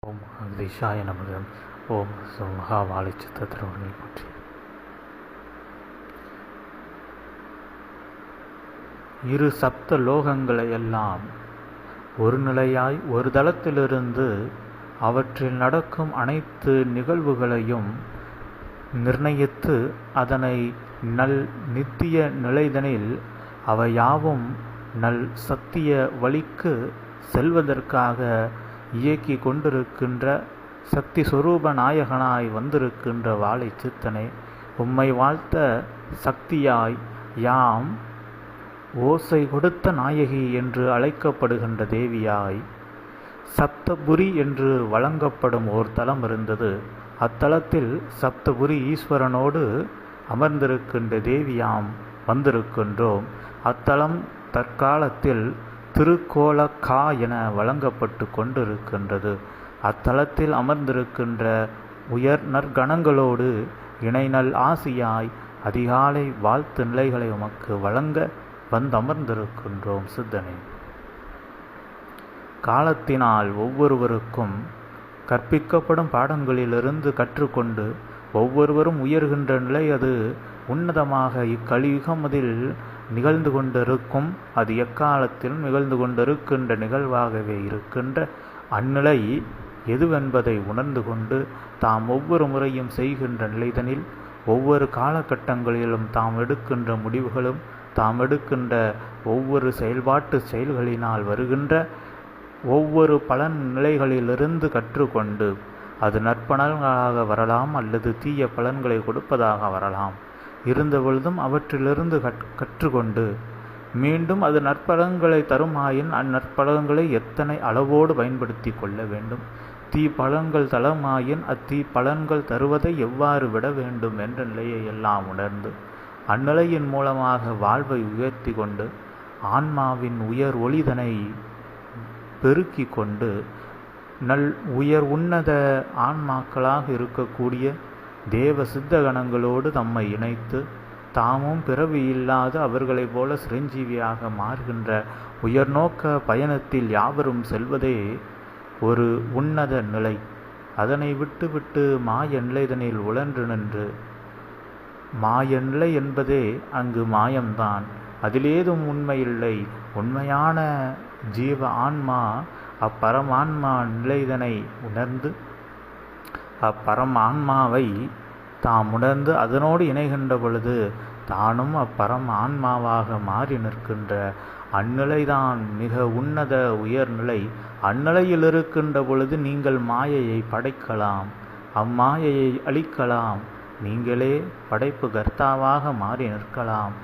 ஓம் அகதீஷாய நமகம். ஓம் மகா வாழைச்சித்த திருவண்ணை பற்றி இரு சப்த லோகங்களை எல்லாம் ஒரு நிலையாய் ஒரு தளத்திலிருந்து அவற்றில் நடக்கும் அனைத்து நிகழ்வுகளையும் நிர்ணயித்து அதனை நல் நித்திய நிலைதனில் அவையாவும் நல் சத்திய வழிக்கு செல்வதற்காக இயக்கி கொண்டிருக்கின்ற சக்தி சொரூப நாயகனாய் வந்திருக்கின்ற வாழை சித்தனை உம்மை வாழ்த்த சக்தியாய் யாம் ஓசை கொடுத்த நாயகி என்று அழைக்கப்படுகின்ற தேவியாய் சப்தபுரி என்று வழங்கப்படும் ஓர் தலம் இருந்தது. அத்தலத்தில் சப்தபுரி ஈஸ்வரனோடு அமர்ந்திருக்கின்ற தேவியாம் வந்திருக்கின்றோம். அத்தலம் தற்காலத்தில் திருக்கோலக்கா என வழங்கப்பட்டு கொண்டிருக்கின்றது. அத்தலத்தில் அமர்ந்திருக்கின்ற உயர் நற்கணங்களோடு இணைநல் ஆசியாய் அதிகாலை வாழ்த்து நிலைகளை உமக்கு வழங்க வந்தமர்ந்திருக்கின்றோம். சித்தனே, காலத்தினால் ஒவ்வொருவருக்கும் கற்பிக்கப்படும் பாடங்களிலிருந்து கற்றுக்கொண்டு ஒவ்வொருவரும் உயர்கின்ற நிலை அது உன்னதமாக இக்கலியுகமதில் நிகழ்ந்து கொண்டிருக்கும். அது எக்காலத்திலும் நிகழ்ந்து கொண்டிருக்கின்ற நிகழ்வாகவே இருக்கின்ற அந்நிலை எதுவென்பதை உணர்ந்து கொண்டு தாம் ஒவ்வொரு முறையும் செய்கின்ற நிலைதனில் ஒவ்வொரு காலகட்டங்களிலும் தாம் எடுக்கின்ற முடிவுகளும் தாம் எடுக்கின்ற ஒவ்வொரு செயல்பாட்டு செயல்களினால் வருகின்ற ஒவ்வொரு பலன் நிலைகளிலிருந்து கற்றுக்கொண்டு அது நற்பலன்களாக வரலாம் அல்லது தீய பலன்களை கொடுப்பதாக வரலாம். இருந்த பொழுதும் அவற்றிலிருந்து கற்றுக்கொண்டு மீண்டும் அது நற்பலன்களை தருமாயின் அந்நற்பலன்களை எத்தனை அளவோடு பயன்படுத்தி கொள்ள வேண்டும், தீ பலன்கள் தளமாயின் அத்தீ பலன்கள் தருவதை எவ்வாறு விட வேண்டும் என்ற நிலையை எல்லாம் உணர்ந்து அந்நிலையின் மூலமாக வாழ்வை உயர்த்தி கொண்டு ஆன்மாவின் உயர் ஒளிதனை பெருக்கி கொண்டு நல் உயர் உன்னத ஆன்மாக்களாக இருக்கக்கூடிய தேவ சித்த கணங்களோடு தம்மை இணைத்து தாமும் பிறவி இல்லாத அவர்களைப் போல சிரஞ்சீவியாக மாறுகின்ற உயர்நோக்க பயணத்தில் யாவரும் செல்வதே ஒரு உன்னத நிலை. அதனை விட்டு மாய நிலைதனில் உழன்று நின்று மாய நிலை என்பதே அங்கு மாயம்தான், அதிலேதும் உண்மையில்லை. உண்மையான ஜீவ ஆன்மா அப்பரமான்மா நிலைதனை உணர்ந்து அப்பரம் ஆன்மாவை தாம் உணர்ந்து அதனோடு இணைகின்ற பொழுது தானும் அப்பரம் ஆன்மாவாக மாறி நிற்கின்ற அந்நிலைதான் மிக உன்னத உயர்நிலை. அந்நிலையில் இருக்கின்ற பொழுது நீங்கள் மாயையை படைக்கலாம், அம்மாயையை அழிக்கலாம், நீங்களே படைப்பு கர்த்தாவாக மாறி நிற்கலாம்.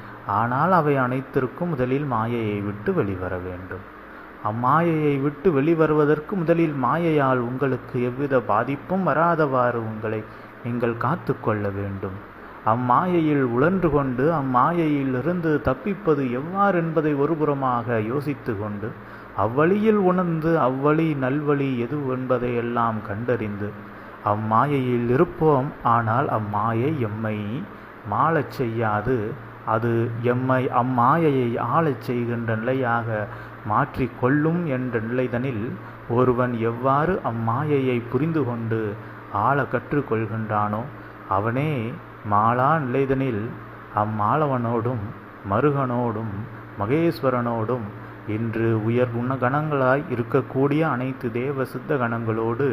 ஆனால் அவை அனைத்திற்கும் முதலில் மாயையை விட்டு வெளிவர வேண்டும். அம்மாயையை விட்டு வெளிவருவதற்கு முதலில் மாயையால் உங்களுக்கு எவ்வித பாதிப்பும் வராதவாறு உங்களை நீங்கள் காத்து கொள்ள வேண்டும். அம்மாயையில் உழன்று கொண்டு அம்மாயையிலிருந்து தப்பிப்பது எவ்வாறு என்பதை ஒருபுறமாக யோசித்து கொண்டு அவ்வழியில் உணர்ந்து அவ்வழி நல்வழி எது என்பதை எல்லாம் கண்டறிந்து அம்மாயையில் இருப்போம். ஆனால் அம்மாயை எம்மை மாளச் செய்யாது, அது எம்மை அம்மாயையை ஆளச் செய்கின்ற நிலையாக மாற்றிக்கொள்ளும் என்ற நிலைதனில் ஒருவன் எவ்வாறு அம்மாயையை புரிந்து கொண்டு ஆள கற்றுக்கொள்கின்றானோ அவனே மாளா நிலைதனில் அம்மாளவனோடும் மருகனோடும் மகேஸ்வரனோடும் இன்று உயர் குணகணங்களாய் இருக்கக்கூடிய அனைத்து தேவ சித்த கணங்களோடு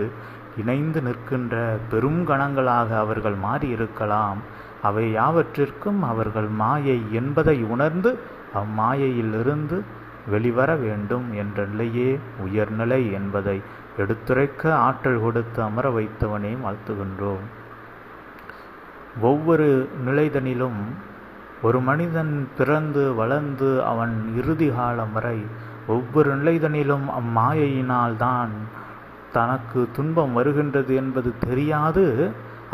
இணைந்து நிற்கின்ற பெரும் கணங்களாக அவர்கள் மாறியிருக்கலாம். அவை யாவற்றிற்கும் அவர்கள் மாயை என்பதை உணர்ந்து அம்மாயையிலிருந்து வெளிவர வேண்டும் என்ற நிலையே உயர்நிலை என்பதை எடுத்துரைக்க ஆற்றல் கொடுத்து அமர வைத்தவனே வாழ்த்துகின்றோம். ஒவ்வொரு நிலைதனிலும் ஒரு மனிதன் பிறந்து வளர்ந்து அவன் இறுதி காலம் வரை ஒவ்வொரு நிலைதனிலும் அம்மாயையினால் தான் தனக்கு துன்பம் வருகின்றது என்பது தெரியாது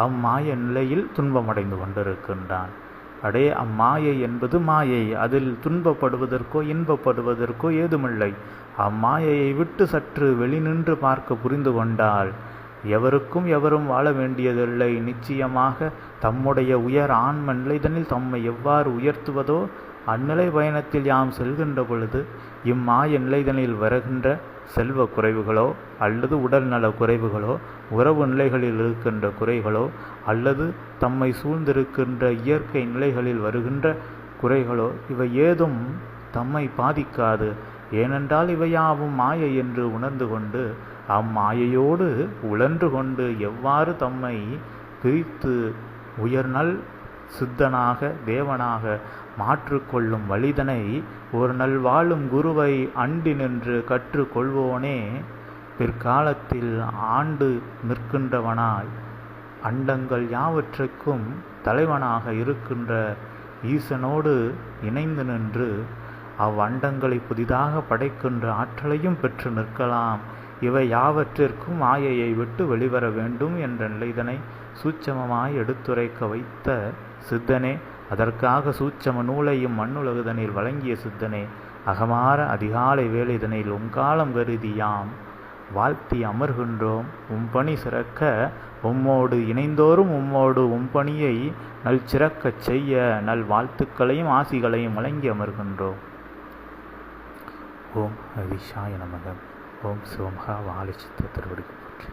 அம்மாய நிலையில் துன்பமடைந்து கொண்டிருக்கின்றான். அடே, அம்மாயை என்பது மாயை, அதில் துன்பப்படுவதற்கோ இன்பப்படுவதற்கோ ஏதுமில்லை. அம்மாயையை விட்டு சற்று வெளிநின்று பார்க்க புரிந்து கொண்டால் எவருக்கும் எவரும் வாழ வேண்டியதில்லை. நிச்சயமாக தம்முடைய உயர் ஆன்ம நிலைதனில் தம்மை எவ்வாறு உயர்த்துவதோ அந்நிலை பயணத்தில் யாம் செல்கின்ற பொழுது இம்மாய நிலைதனில் வருகின்ற செல்வ குறைவுகளோ அல்லது உடல் நல குறைவுகளோ, உறவு நிலைகளில் இருக்கின்ற குறைகளோ அல்லது தம்மை சூழ்ந்திருக்கின்ற இயற்கை நிலைகளில் வருகின்ற குறைகளோ இவை ஏதும் தம்மை பாதிக்காது. ஏனென்றால் இவையாவும் மாயை என்று உணர்ந்து கொண்டு அம்மாயையோடு உழன்று கொண்டு எவ்வாறு தம்மை பிரித்து உயர்நல் சித்தனாக தேவனாக மாற்றிக்கொள்ளும் வழிதனை ஒரு நல் வாழும் குருவை அண்டி நின்று கற்றுக்கொள்வோனே பிற்காலத்தில் ஆண்டு நிற்கின்றவனாய் அண்டங்கள் யாவற்றுக்கும் தலைவனாக இருக்கின்ற ஈசனோடு இணைந்து நின்று அவ்வண்டங்களை புதிதாக படைக்கின்ற ஆற்றலையும் பெற்று நிற்கலாம். இவை யாவற்றிற்கும் மாயையை விட்டு வெளிவர வேண்டும் என்ற நிலைதனை சூட்சமமாய் எடுத்துரைக்க வைத்த சித்தனே, அதற்காக சூட்சம நூலையும் மண்ணுலகுதனில் வழங்கிய சித்தனே, அகமார அதிகாலை வேலைதனில் உங்காலம் கருதி யாம் வாழ்த்தி அமர்கின்றோம். உம்பணி சிறக்க உம்மோடு இணைந்தோறும் உம்மோடு உம்பணியை நல் சிறக்கச் செய்ய நல் வாழ்த்துக்களையும் ஆசிகளையும் வழங்கி அமர்கின்றோம். ஓம் ஹரிஷாய நமக. ஓம் சிவமகா வாலிச்சித்த திருவடிக்கு போற்றி.